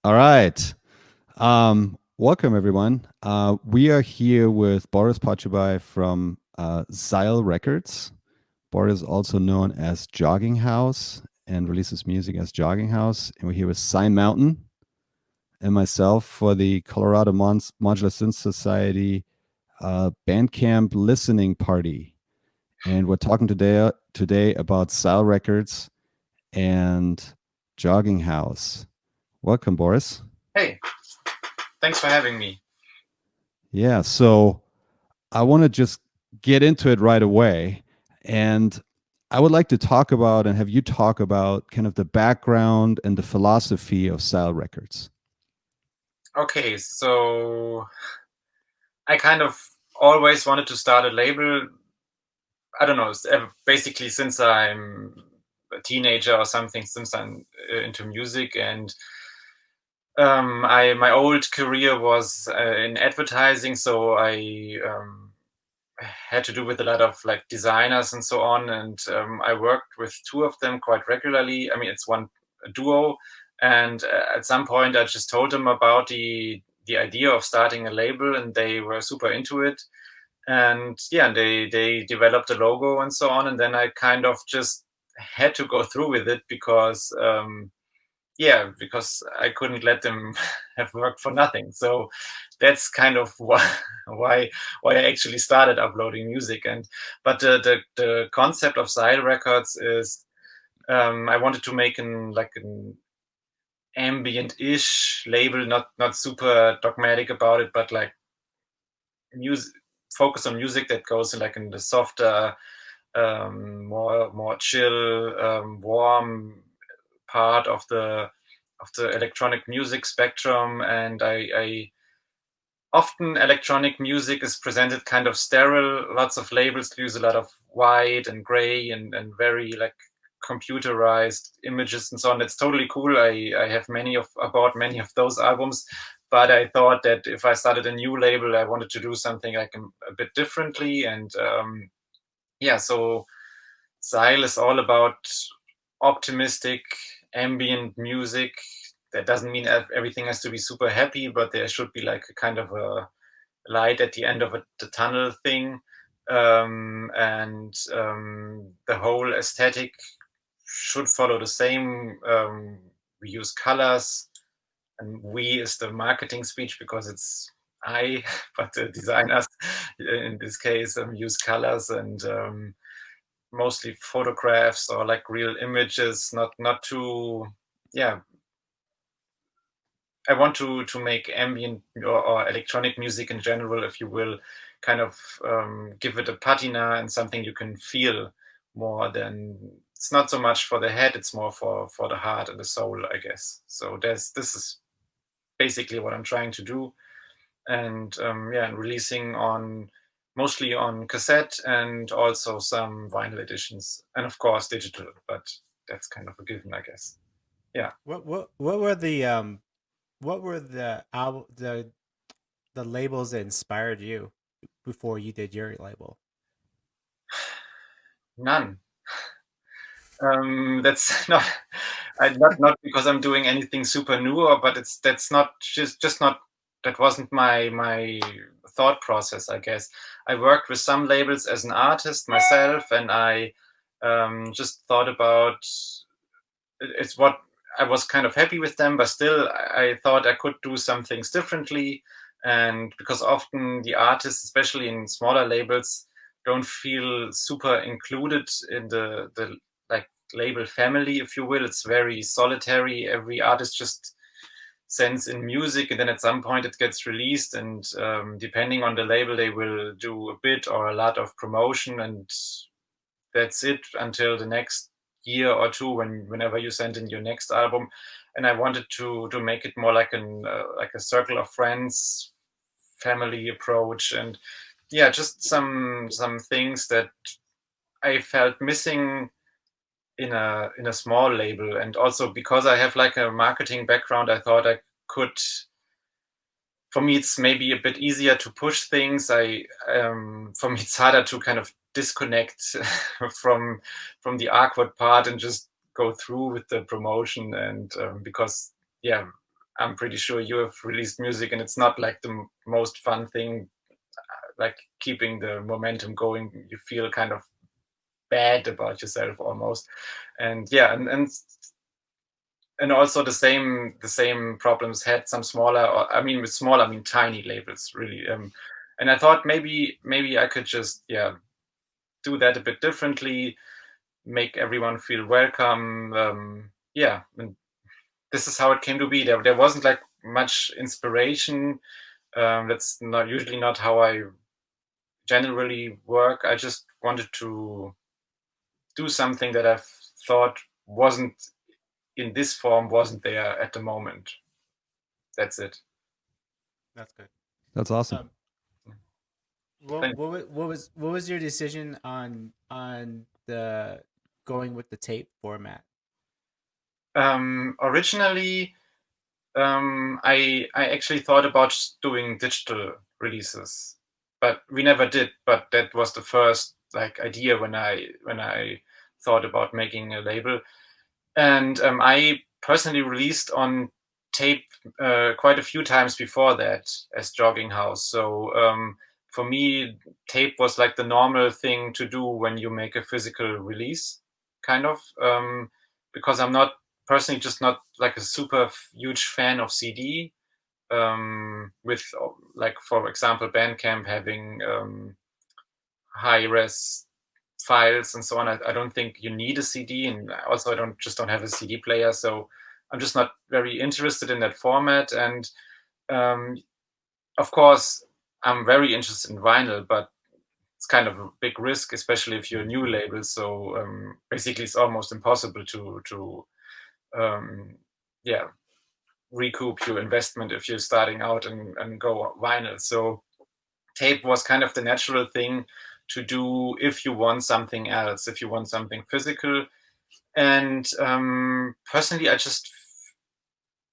All right. Welcome, everyone. We are here with Boris Potschubay from Seil Records. Boris is also known as Jogging House and releases music as Jogging House. And we're here with Sign Mountain and myself for the Colorado Modular Synth Society Bandcamp listening party. And we're talking today about Seil Records and Jogging House. Welcome, Boris. Hey, thanks for having me. Yeah, so I want to just get into it right away. And I would like to talk about and have you talk about kind of the background and the philosophy of Seil Records. Okay, so I kind of always wanted to start a label. I don't know, basically since I'm a teenager or something, since I'm into music. And my old career was in advertising, so I had to do with a lot of like designers and so on. And I worked with two of them quite regularly. I mean, it's one duo, and at some point I just told them about the idea of starting a label, and they were super into it. And yeah, they developed a logo and so on, and then I kind of just had to go through with it because because I couldn't let them have worked for nothing. So that's kind of why I actually started uploading music. And but the concept of Seil Records is I wanted to make an ambient-ish label, not super dogmatic about it, but like music, focus on music that goes in the softer, more chill, warm part of the electronic music spectrum. And I often electronic music is presented kind of sterile. Lots of labels use a lot of white and gray and very like computerized images and so on. It's totally cool. I have I bought many of those albums, but I thought that if I started a new label, I wanted to do something like a bit differently. And so Seil is all about optimistic ambient music. That doesn't mean everything has to be super happy, but there should be like a kind of a light at the end of the tunnel thing. The whole aesthetic should follow the same. We use colors, and we is the marketing speech because it's I, but the designers in this case use colors and mostly photographs or like real images, not too, yeah. I want to make ambient or electronic music in general, if you will, kind of give it a patina and something you can feel more than. It's not so much for the head; it's more for the heart and the soul, I guess. So this is basically what I'm trying to do, and and releasing on mostly on cassette and also some vinyl editions, and of course digital. But that's kind of a given, I guess. Yeah. What were the album the labels that inspired you before you did your label? None. That's not because I'm doing anything super new, but that's not just not that wasn't my thought process, I guess. I worked with some labels as an artist myself, and I just thought about it's what I was kind of happy with them, but still I thought I could do some things differently. And because often the artists, especially in smaller labels, don't feel super included in the like label family, if you will. It's very solitary. Every artist just sends in music, and then at some point it gets released. And depending on the label, they will do a bit or a lot of promotion, and that's it until the next year or two whenever you send in your next album. And I wanted to make it more like a circle of friends, family approach. And yeah, just some things that I felt missing in a small label. And also because I have like a marketing background, I thought I could. For me, it's maybe a bit easier to push things. For me, it's harder to kind of disconnect from the awkward part and just go through with the promotion. And because yeah, I'm pretty sure you have released music, and it's not like the most fun thing, like keeping the momentum going. You feel kind of bad about yourself almost, and yeah, and also the same problems had some smaller, or I mean with small, I mean tiny labels really. And I thought maybe I could just do that a bit differently, make everyone feel welcome. And this is how it came to be. There wasn't like much inspiration. That's not usually not how I generally work. I just wanted to do something that I thought wasn't in this form, wasn't there at the moment. That's it. That's good. That's awesome. What was your decision on the going with the tape format? Originally, I actually thought about doing digital releases, but we never did. But that was the first like idea when I thought about making a label. And I personally released on tape quite a few times before that as Jogging House. So for me, tape was like the normal thing to do when you make a physical release, kind of, because I'm not personally just not like a super huge fan of CD. With like for example, Bandcamp having high res files and so on. I don't think you need a CD, and also I don't have a CD player, so I'm just not very interested in that format. And um, of course, I'm very interested in vinyl, but it's kind of a big risk, especially if you're a new label. So basically, it's almost impossible to um, yeah recoup your investment if you're starting out and go vinyl. So tape was kind of the natural thing to do if you want something else, if you want something physical. And personally,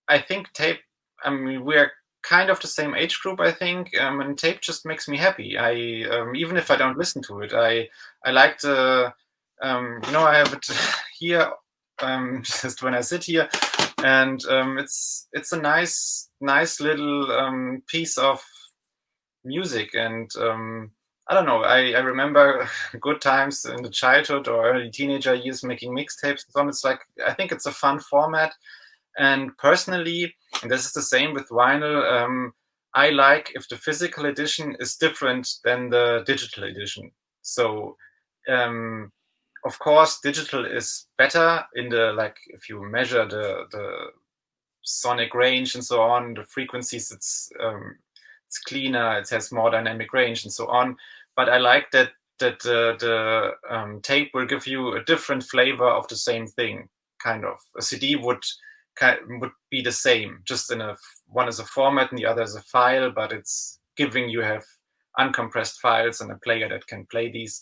I think tape. I mean, we're kind of the same age group, I think, and tape just makes me happy. I even if I don't listen to it, I like the I have it here just when I sit here, and it's a nice little piece of music. And I don't know, I remember good times in the childhood or early teenager years making mixtapes and so on. It's like, I think it's a fun format. And personally, and this is the same with vinyl, I like if the physical edition is different than the digital edition. So of course digital is better in the, like, if you measure the sonic range and so on, the frequencies, it's cleaner, it has more dynamic range and so on. But I like that the tape will give you a different flavor of the same thing. Kind of a CD would be the same, just in one is a format and the other is a file, but it's giving you have uncompressed files and a player that can play these.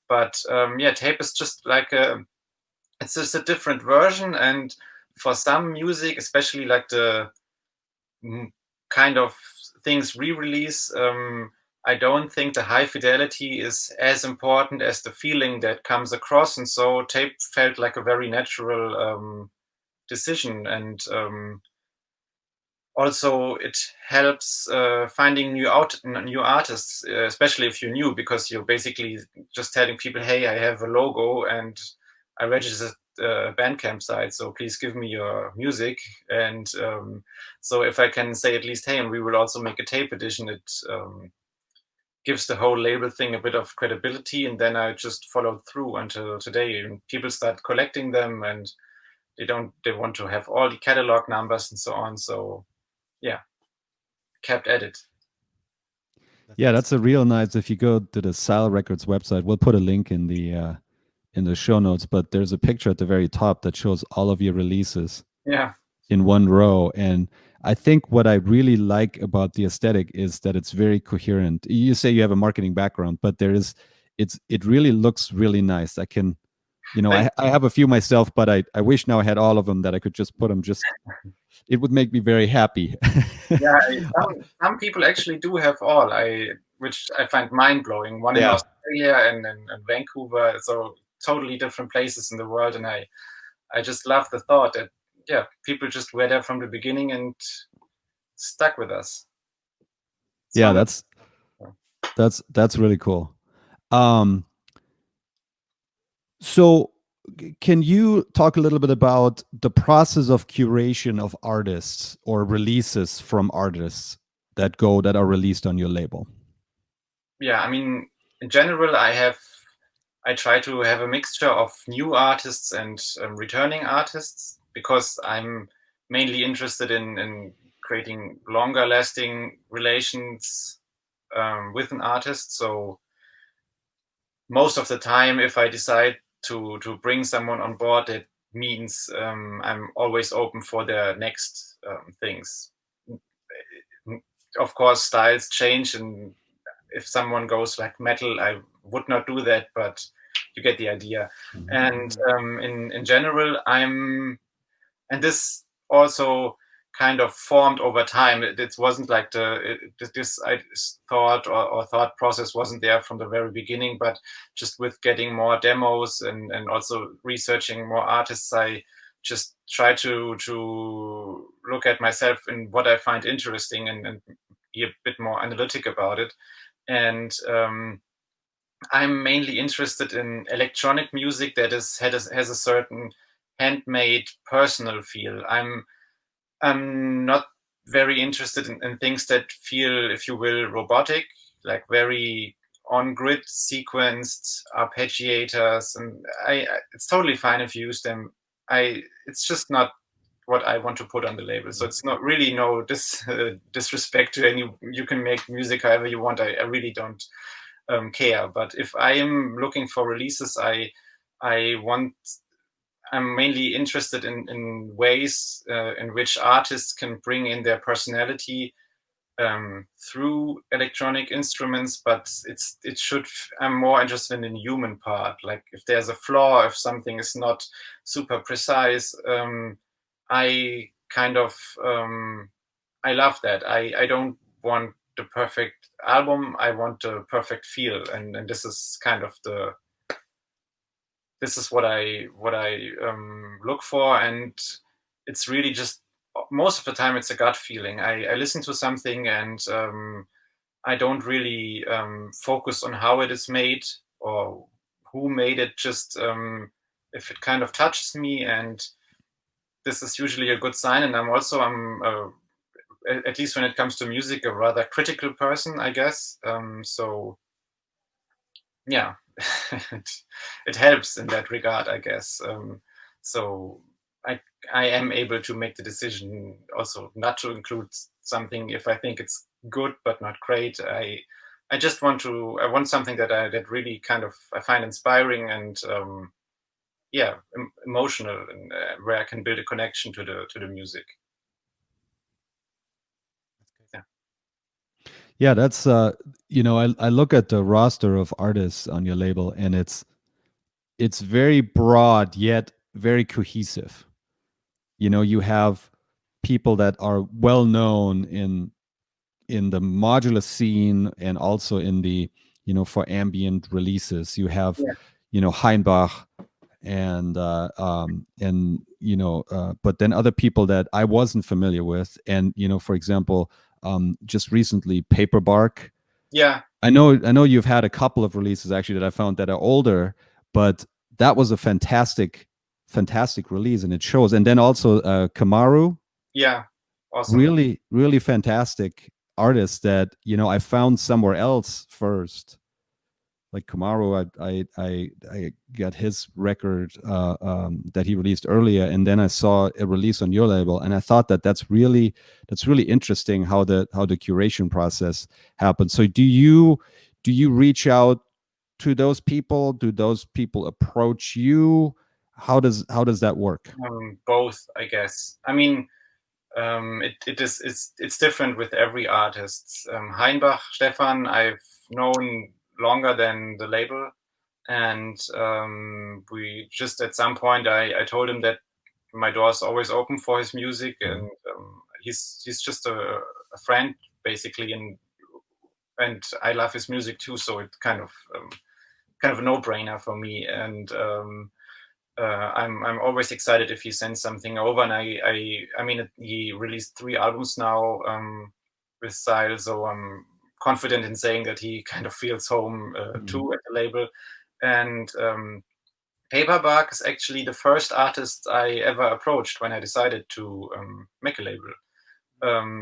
But tape is just like it's just a different version. And for some music, especially like the kind of things re-release, I don't think the high fidelity is as important as the feeling that comes across. And so tape felt like a very natural decision. And also it helps finding new artists, especially if you're new, because you're basically just telling people, hey, I have a logo and I registered a Bandcamp site, so please give me your music. And so if I can say at least, hey, and we will also make a tape edition, it gives the whole label thing a bit of credibility. And then I just followed through until today, and people start collecting them, and they want to have all the catalog numbers and so on. So yeah, kept at it. Yeah, that's a real nice. If you go to the Seil Records website, we'll put a link in the show notes. But there's a picture at the very top that shows all of your releases. Yeah. In one row. And I think what I really like about the aesthetic is that it's very coherent. You say you have a marketing background, but it really looks really nice. I can, I have a few myself, but I wish now I had all of them, that I could just put them. It would make me very happy. Yeah, some people actually do have all, which I find mind blowing. One in Australia and in Vancouver, so totally different places in the world. And I just love the thought that yeah, people just were there from the beginning and stuck with us. Yeah, Some, that's really cool. Um, so can you talk a little bit about the process of curation of artists or releases from artists that are released on your label? yeah, I mean, in general, I try to have a mixture of new artists and returning artists, because I'm mainly interested in creating longer lasting relations with an artist. So most of the time, if I decide to bring someone on board, it means I'm always open for their next things. Of course, styles change, and if someone goes like metal, I would not do that, but you get the idea. And in general, and this also kind of formed over time. It wasn't like this I thought process wasn't there from the very beginning, but just with getting more demos and also researching more artists, I just try to look at myself and what I find interesting, and be a bit more analytic about it. And I'm mainly interested in electronic music that has a certain handmade personal feel. I'm not very interested in things that feel, if you will, robotic, like very on grid sequenced arpeggiators, and it's totally fine if you use them. It's just not what I want to put on the label. So it's not really no disrespect to any. You can make music however you want. I really don't care. But if I am looking for releases, I want I'm mainly interested in ways in which artists can bring in their personality through electronic instruments, but I'm more interested in the human part. Like if there's a flaw, if something is not super precise, I kind of I love that. I don't want the perfect album. I want the perfect feel, and this is kind of this is what I look for, and it's really just most of the time it's a gut feeling. I listen to something, and I don't really focus on how it is made or who made it. Just if it kind of touches me, and this is usually a good sign. And I'm at least when it comes to music, a rather critical person, I guess. So yeah, it helps in that regard, I guess. So I I am able to make the decision also not to include something if I think it's good but not great. I want something that really kind of I find inspiring and yeah, emotional, and where I can build a connection to the music. Yeah. Yeah, that's I look at the roster of artists on your label, and it's very broad yet very cohesive. You have people that are well known in the modular scene, and also in the for ambient releases. You have Yeah. Heinbach, and but then other people that I wasn't familiar with, and for example, just recently Paperbark. Yeah. I know you've had a couple of releases actually that I found that are older, but that was a fantastic release, and it shows. And then also Kamaru, Yeah. Awesome. really really fantastic artist that I found somewhere else first. Like Kamaru, I got his record that he released earlier, and then I saw a release on your label, and I thought that's really interesting how the curation process happens. So do you reach out to those people? Do those people approach you? How does that work? Both, I guess. I mean, it's different with every artist. Heinbach Stefan, I've known longer than the label, and we just at some point I told him that my door is always open for his music, and he's just a friend basically, and I love his music too, so it's kind of a no-brainer for me. And I'm always excited if he sends something over, and I mean he released 3 albums now with Seil, so I'm confident in saying that he kind of feels home too at the label. And Paperbark is actually the first artist I ever approached when I decided to make a label,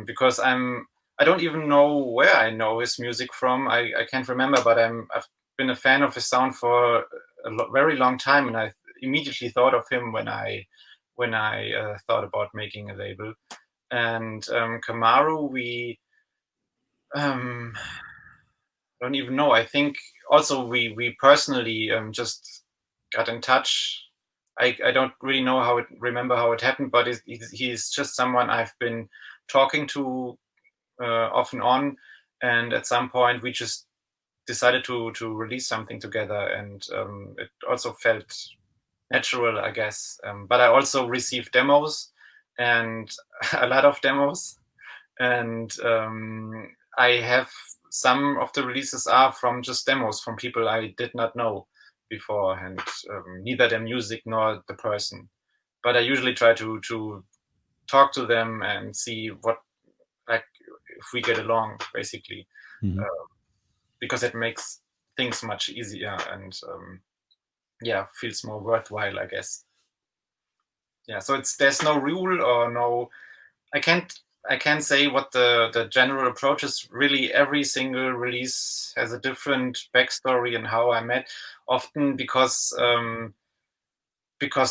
because I don't even know where I know his music from. I can't remember, but I've been a fan of his sound for a very long time, and I immediately thought of him when I thought about making a label. And Kamaru, we don't even know. I think also we personally just got in touch. I don't really know remember how it happened, but he's just someone I've been talking to off and on, and at some point we just decided to release something together, and it also felt natural, I guess. But I also received demos, and a lot of demos, and I have some of the releases are from just demos from people I did not know before, and neither their music nor the person. But I usually try to talk to them and see what, like, if we get along, basically, because it makes things much easier, and yeah, feels more worthwhile, I guess. Yeah, so there's no rule or no, I can't say what the general approach is. Really, every single release has a different backstory and how I met. Often because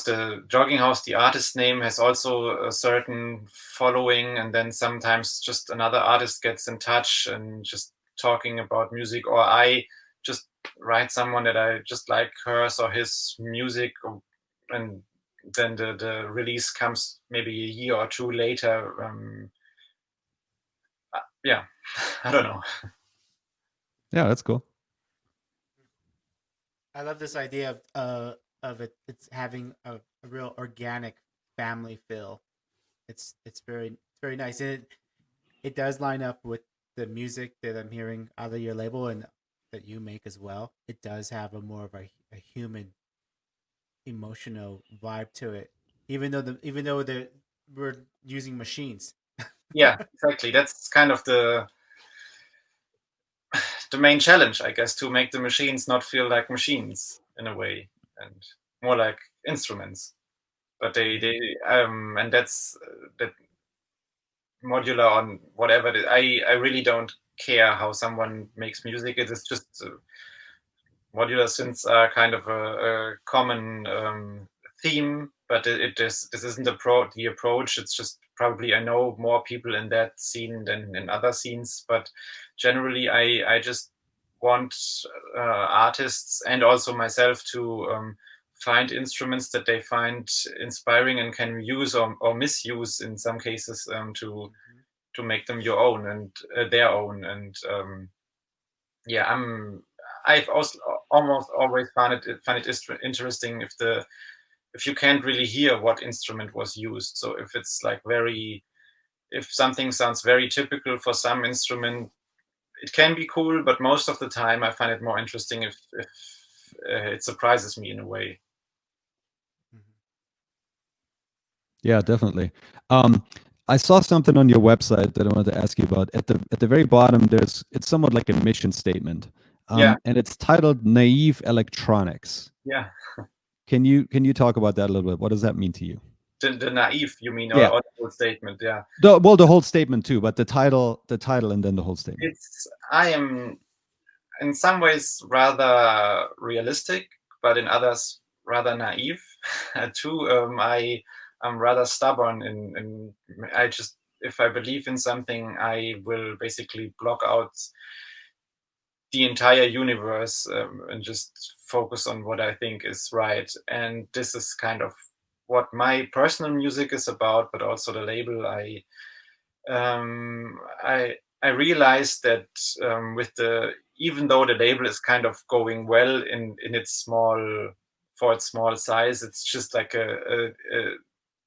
the Jogging House, the artist name, has also a certain following, and then sometimes just another artist gets in touch and just talking about music, or I just write someone that I just like hers or his music, and then the release comes maybe a year or two later. Yeah, I don't know. Yeah, that's cool. I love this idea of it. It's having a real organic family feel. It's very nice, and it does line up with the music that I'm hearing out of your label and that you make as well. It does have a more of a human, emotional vibe to it, even though we're using machines. Yeah, exactly. That's kind of the main challenge, I guess, to make the machines not feel like machines in a way, and more like instruments. But they and that's that modular on whatever. I really don't care how someone makes music. It is just modular synths are kind of a common theme, but this isn't the approach. It's just probably I know more people in that scene than in other scenes, but generally I just want artists and also myself to find instruments that they find inspiring and can use or misuse in some cases to make them your own and their own. And yeah, I've also almost always find it interesting if you can't really hear what instrument was used. So if it's like if something sounds very typical for some instrument, it can be cool, but most of the time I find it more interesting if it surprises me in a way. Yeah, definitely. Um, I saw something on your website that I wanted to ask you about. At the very bottom, it's somewhat like a mission statement, Yeah, and it's titled "Naive Electronics." yeah. Can you talk about that a little bit? What does that mean to you? The naive, you mean, Yeah, or the whole statement? Yeah. the whole statement too, but the title, and then the whole statement. I am in some ways rather realistic, but in others rather naive too. I'm rather stubborn in I just, if I believe in something, I will basically block out the entire universe and just focus on what I think is right. And this is kind of what my personal music is about, but also the label. Um, I I realized that with the even though the label is kind of going well in its small size, it's just like a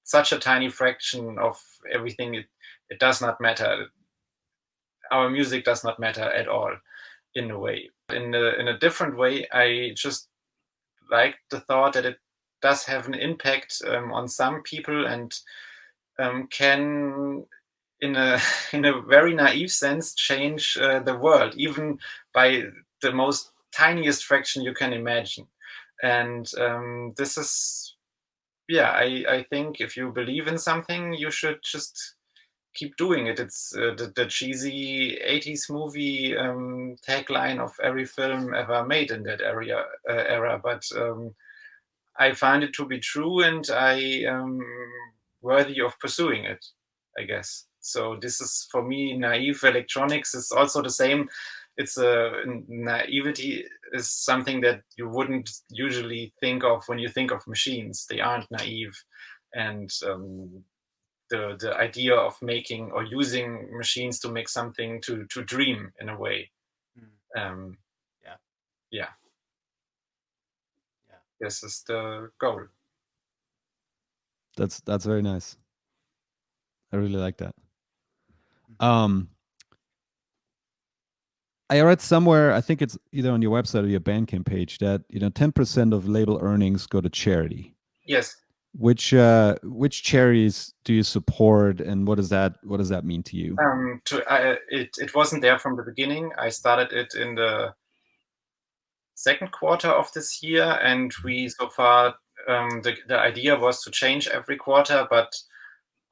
such a tiny fraction of everything. It does not matter. Our music does not matter at all in a way. In a different way, I just like the thought that it does have an impact on some people, and can, in a in a very naive sense, change the world, even by the most tiniest fraction you can imagine. And this is, yeah, I think if you believe in something, you should just keep doing it. It's the cheesy 80s movie tagline of every film ever made in that era. But I find it to be true, and I am worthy of pursuing it, I guess. So this is, for me, naive electronics is also the same. It's a naivety is something that you wouldn't usually think of when you think of machines. They aren't naive, and the idea of making or using machines to make something to dream in a way. Um, Yeah. yeah. Yeah. This is the goal. That's very nice. I really like that. Mhm. I read somewhere, I think it's either on your website or your Bandcamp page, that 10% of label earnings go to charity. Yes. Which charities do you support, and what does that mean to you? It wasn't there from the beginning. I started it in the second quarter of this year, and we so far the idea was to change every quarter, but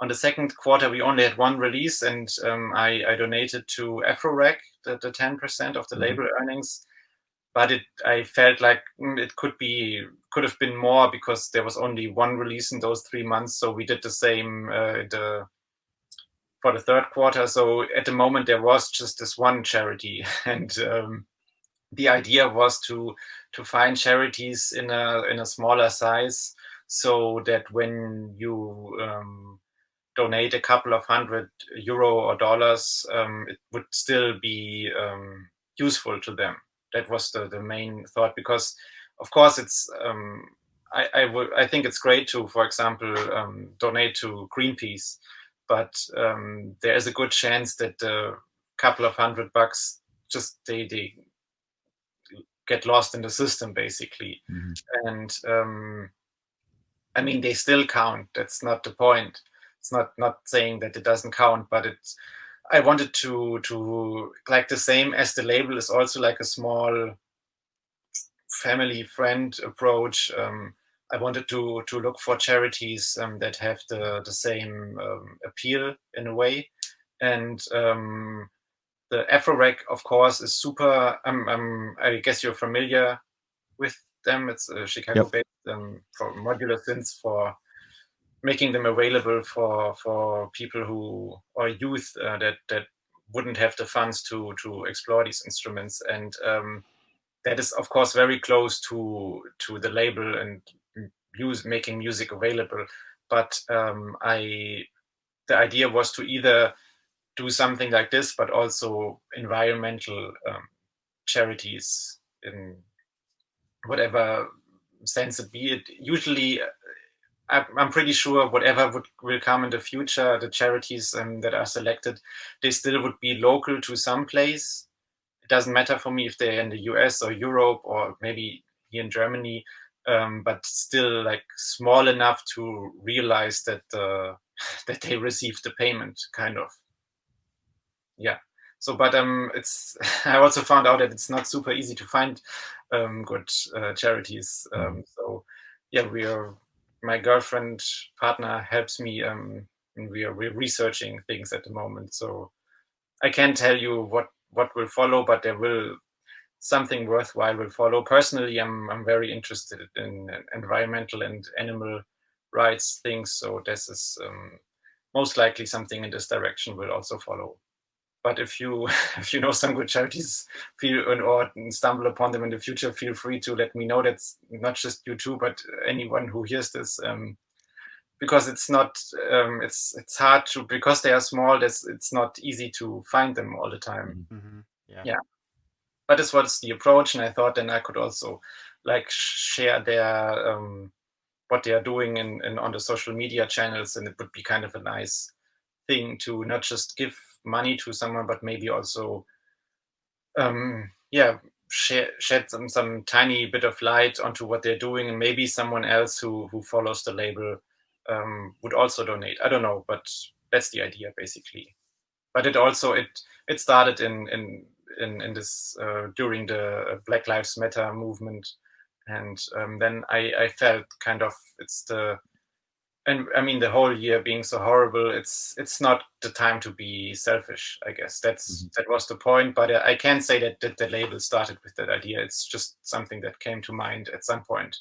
on the second quarter we only had one release, and I donated to AfroRec the 10% of the label earnings. But I felt like it could have been more, because there was only one release in those 3 months. So we did the same for the third quarter. So at the moment there was just this one charity, and the idea was to find charities in a smaller size, so that when you donate a couple of €100 or dollars, it would still be useful to them. That was the main thought, because of course it's I think it's great to, for example, donate to Greenpeace, but there is a good chance that a couple of $100 just they get lost in the system, basically. And I mean, they still count. That's not the point. It's not saying that it doesn't count, but it's, I wanted to like, the same as the label is also like a small family friend approach. I wanted to look for charities that have the same appeal in a way. And the AfroRec, of course, is super. I guess you're familiar with them. It's Chicago-based for modular synths, for making them available for people who, or youth that wouldn't have the funds to explore these instruments. And that is, of course, very close to the label and making music available. But the idea was to either do something like this, but also environmental charities in whatever sense it be. It usually, I'm pretty sure whatever will come in the future, the charities that are selected, they still would be local to some place. It doesn't matter for me if they're in the US or Europe or maybe here in Germany, but still like small enough to realize that that they receive the payment, kind of. Yeah. So, but it's I also found out that it's not super easy to find good charities. So yeah, my girlfriend partner helps me, and we're researching things at the moment. So I can't tell you what will follow, but there will, something worthwhile will follow. Personally, I'm very interested in environmental and animal rights things, so this is most likely something in this direction will also follow. But if you if you know some good charities, or stumble upon them in the future, feel free to let me know. That's not just you two, but anyone who hears this, because it's not it's hard to, because they are small. It's not easy to find them all the time. Yeah, but this was the approach, and I thought then I could also like share their what they are doing in on the social media channels, and it would be kind of a nice thing to not just give money to someone, but maybe also yeah, shed some tiny bit of light onto what they're doing, and maybe someone else who follows the label would also donate. I don't know, but that's the idea basically. But it started in this during the Black Lives Matter movement, and then I felt kind of and I mean the whole year being so horrible, it's not the time to be selfish. I guess that was the point. But I can't say that the label started with that idea. It's just something that came to mind at some point,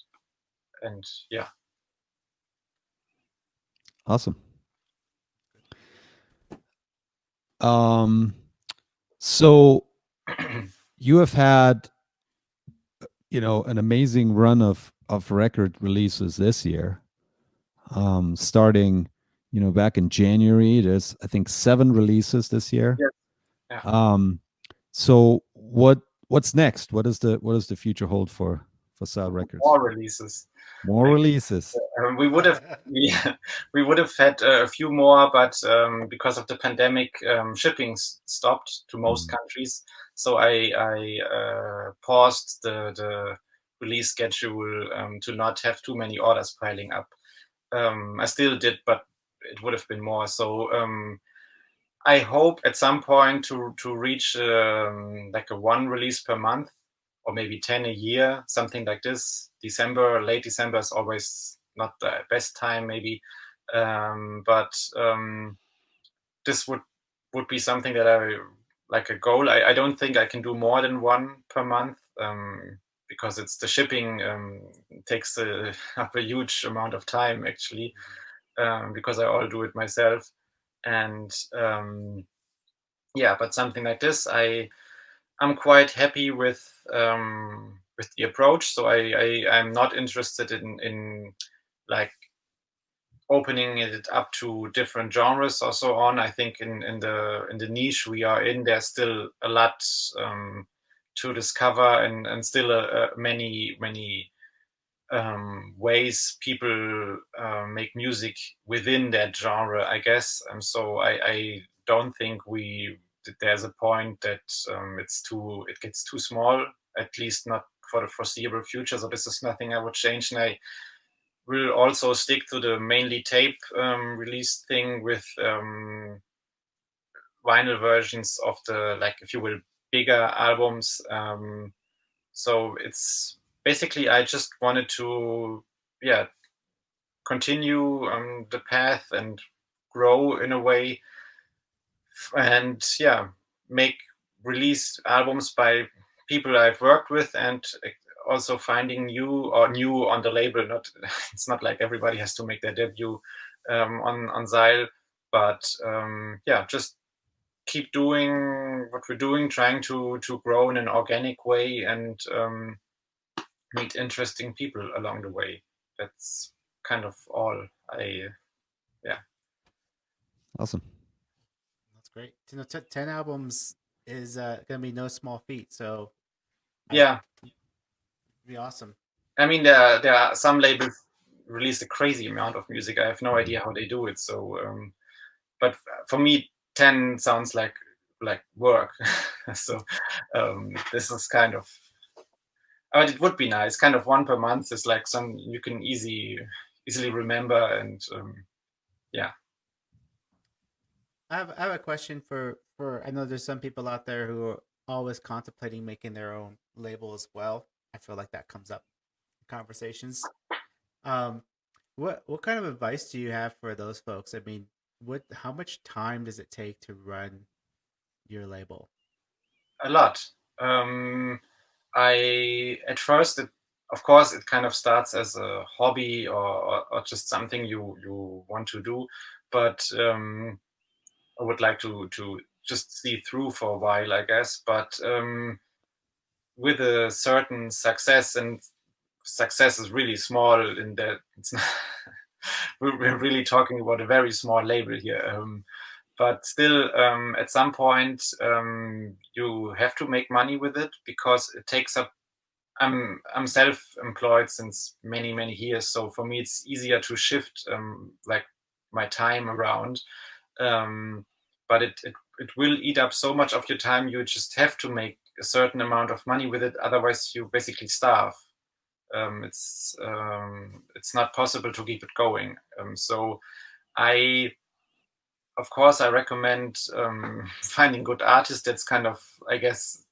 and yeah. Awesome. So you have had, an amazing run of record releases this year. Starting, back in January, there's I think 7 releases this year. Yeah. Yeah. So what's next? What does the future hold for Seil Records? More releases. More releases. We would have had a few more, but because of the pandemic, shipping stopped to most countries. So I paused the release schedule to not have too many orders piling up. I still did, but it would have been more. So I hope at some point to reach like a 1 release per month, or maybe 10 a year, something like this. Late December is always not the best time, maybe, but this would be something that I like a goal. I don't think I can do more than 1 per month, because it's the shipping takes up a huge amount of time actually, because I all do it myself, and yeah, but something like this, I'm quite happy with the approach. So I'm not interested in like opening it up to different genres or so on. I think in the niche we are in, there's still a lot to discover, and still many ways people make music within that genre, I guess. So I don't think there's a point that it gets too small, at least not for the foreseeable future. So this is nothing I would change, and I will also stick to the mainly tape release thing with vinyl versions of the, like, if you will, bigger albums. So it's basically, I just wanted to continue the path and grow in a way, and make release albums by people I've worked with, and also finding new on the label. Not it's not like everybody has to make their debut on Seil, but just keep doing what we're doing, trying to grow in an organic way, and meet interesting people along the way. That's kind of all. Awesome. That's great. 10 albums is gonna be no small feat. So yeah, it'd be awesome. I mean, there are some labels release a crazy amount of music. I have no idea how they do it. So, but for me, 10 sounds like work. So this is kind of. I mean, it would be nice. Kind of 1 per month is like some you can easily remember, and yeah. I have a question for I know there's some people out there who are always contemplating making their own label as well. I feel like that comes up in conversations. What kind of advice do you have for those folks? I mean, how much time does it take to run your label? A lot. At first, of course, it kind of starts as a hobby, or just something you want to do, but I would like to just see through for a while, I guess. But with a certain success, and success is really small in that it's not we're really talking about a very small label here. But still, at some point, you have to make money with it, because it takes up. I'm self-employed since many years, so for me it's easier to shift like my time around. But it will eat up so much of your time. You just have to make a certain amount of money with it. Otherwise, you basically starve. It's not possible to keep it going. So of course, I recommend finding good artists. That's kind of, I guess,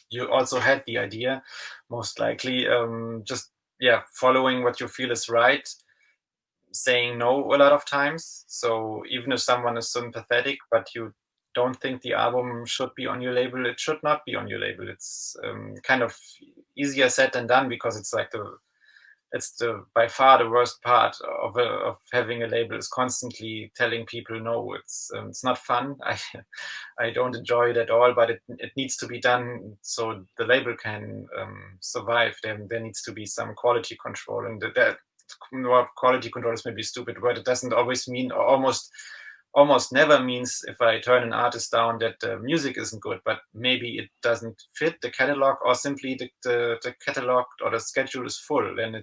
you also had the idea, most likely. Just following what you feel is right, saying no a lot of times. So even if someone is sympathetic, but you don't think the album should be on your label, it should not be on your label. It's kind of easier said than done, because it's like it's by far the worst part of having a label, is constantly telling people no. It's not fun. I don't enjoy it at all, but it needs to be done so the label can survive. There needs to be some quality control, and that quality control is maybe a stupid word. It doesn't always mean, or almost never means, if I turn an artist down, that the music isn't good, but maybe it doesn't fit the catalog, or simply the catalog or the schedule is full. Then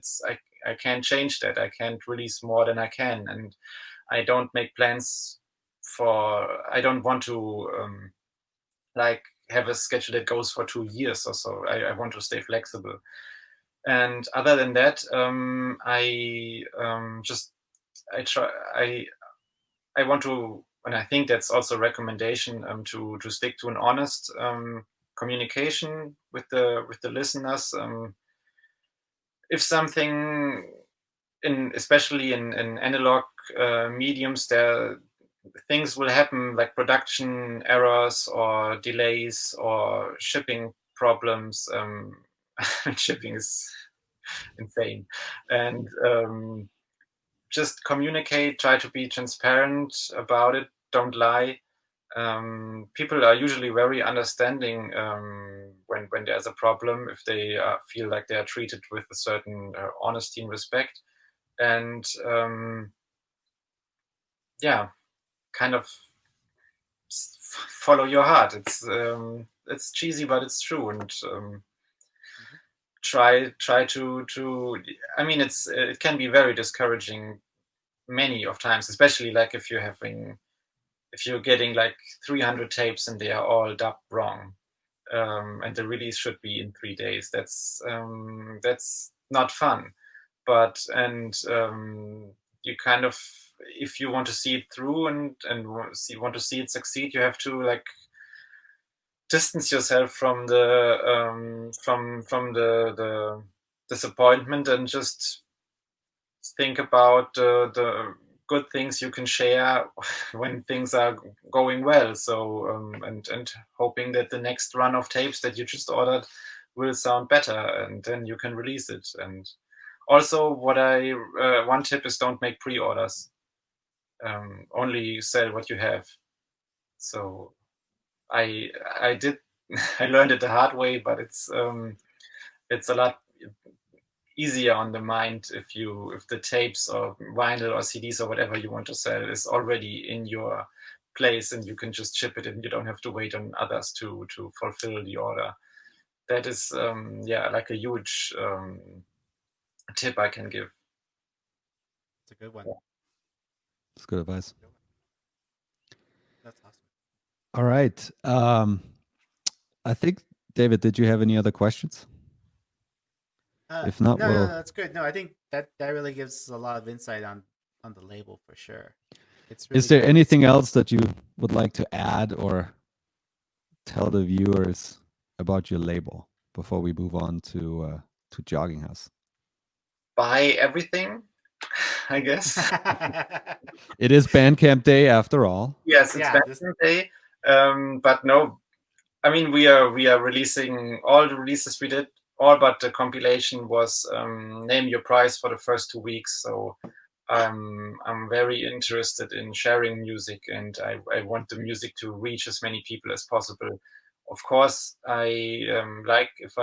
I can't change that. I can't release more than I can, and I don't make plans I don't want to like have a schedule that goes for 2 years or so. I want to stay flexible. And other than that, I want to, and I think that's also a recommendation, to stick to an honest communication with the listeners. If something, especially in analog mediums, there things will happen, like production errors or delays or shipping problems. Shipping is insane, and just communicate, try to be transparent about it, don't lie. People are usually very understanding when there's a problem, if they feel like they are treated with a certain honesty and respect. And kind of follow your heart. It's cheesy, but it's true. And try to I mean, it can be very discouraging many of times, especially like if you're getting like 300 tapes and they are all dubbed wrong, and the release should be in 3 days. That's not fun. But you kind of, if you want to see it through and want to see it succeed, you have to like distance yourself from the disappointment, and just think about the good things you can share when things are going well. So and hoping that the next run of tapes that you just ordered will sound better, and then you can release it. And also, one tip is, don't make pre-orders. Only sell what you have. So I did I learned it the hard way, but it's a lot easier on the mind if the tapes or vinyl or CDs or whatever you want to sell is already in your place, and you can just ship it, and you don't have to wait on others to fulfill the order. That is like a huge tip I can give. It's a good one. That's good advice. That's awesome. All right. I think, David, did you have any other questions? If not, no, that's good. No, I think that really gives us a lot of insight on the label for sure. It's really is there good. anything else that you would like to add or tell the viewers about your label before we move on to Jogging House? Buy everything, I guess. It is Bandcamp Day after all. Yes, it's Bandcamp Day. But no, I mean, we are releasing all the releases we did. All but the compilation was Name Your Price for the first 2 weeks. So I'm very interested in sharing music, and I want the music to reach as many people as possible. Of course, I like if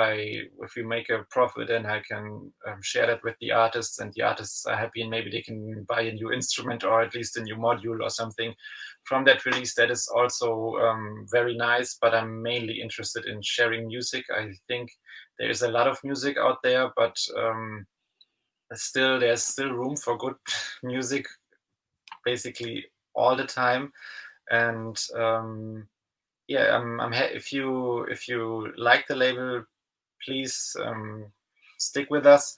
we make a profit, and I can share that with the artists, and the artists are happy, and maybe they can buy a new instrument, or at least a new module or something from that release. That is also very nice, but I'm mainly interested in sharing music. I think there is a lot of music out there, but there's still room for good music basically all the time. And yeah, if you like the label, please stick with us.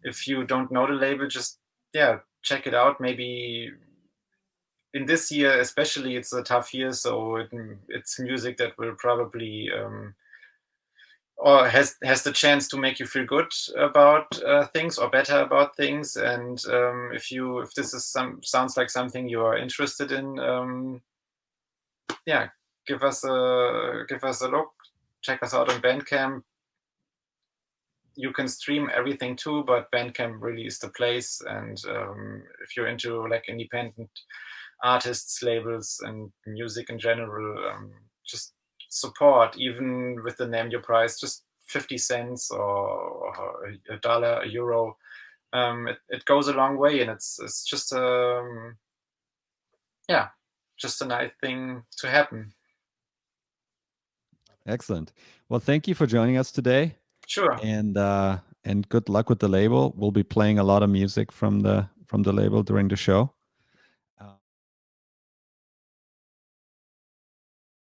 If you don't know the label, just check it out. Maybe in this year especially, it's a tough year, so it's music that will probably or has the chance to make you feel good about things or better about things. And if this is sounds like something you are interested in, give us a look. Check us out on Bandcamp. You can stream everything too, but Bandcamp really is the place. And if you're into like independent artists, labels, and music in general, just support. Even with the name your price, just 50 cents or a dollar, a euro. It goes a long way, and it's just just a nice thing to happen. Excellent. Well, thank you for joining us today. Sure. And good luck with the label. We'll be playing a lot of music from the label during the show.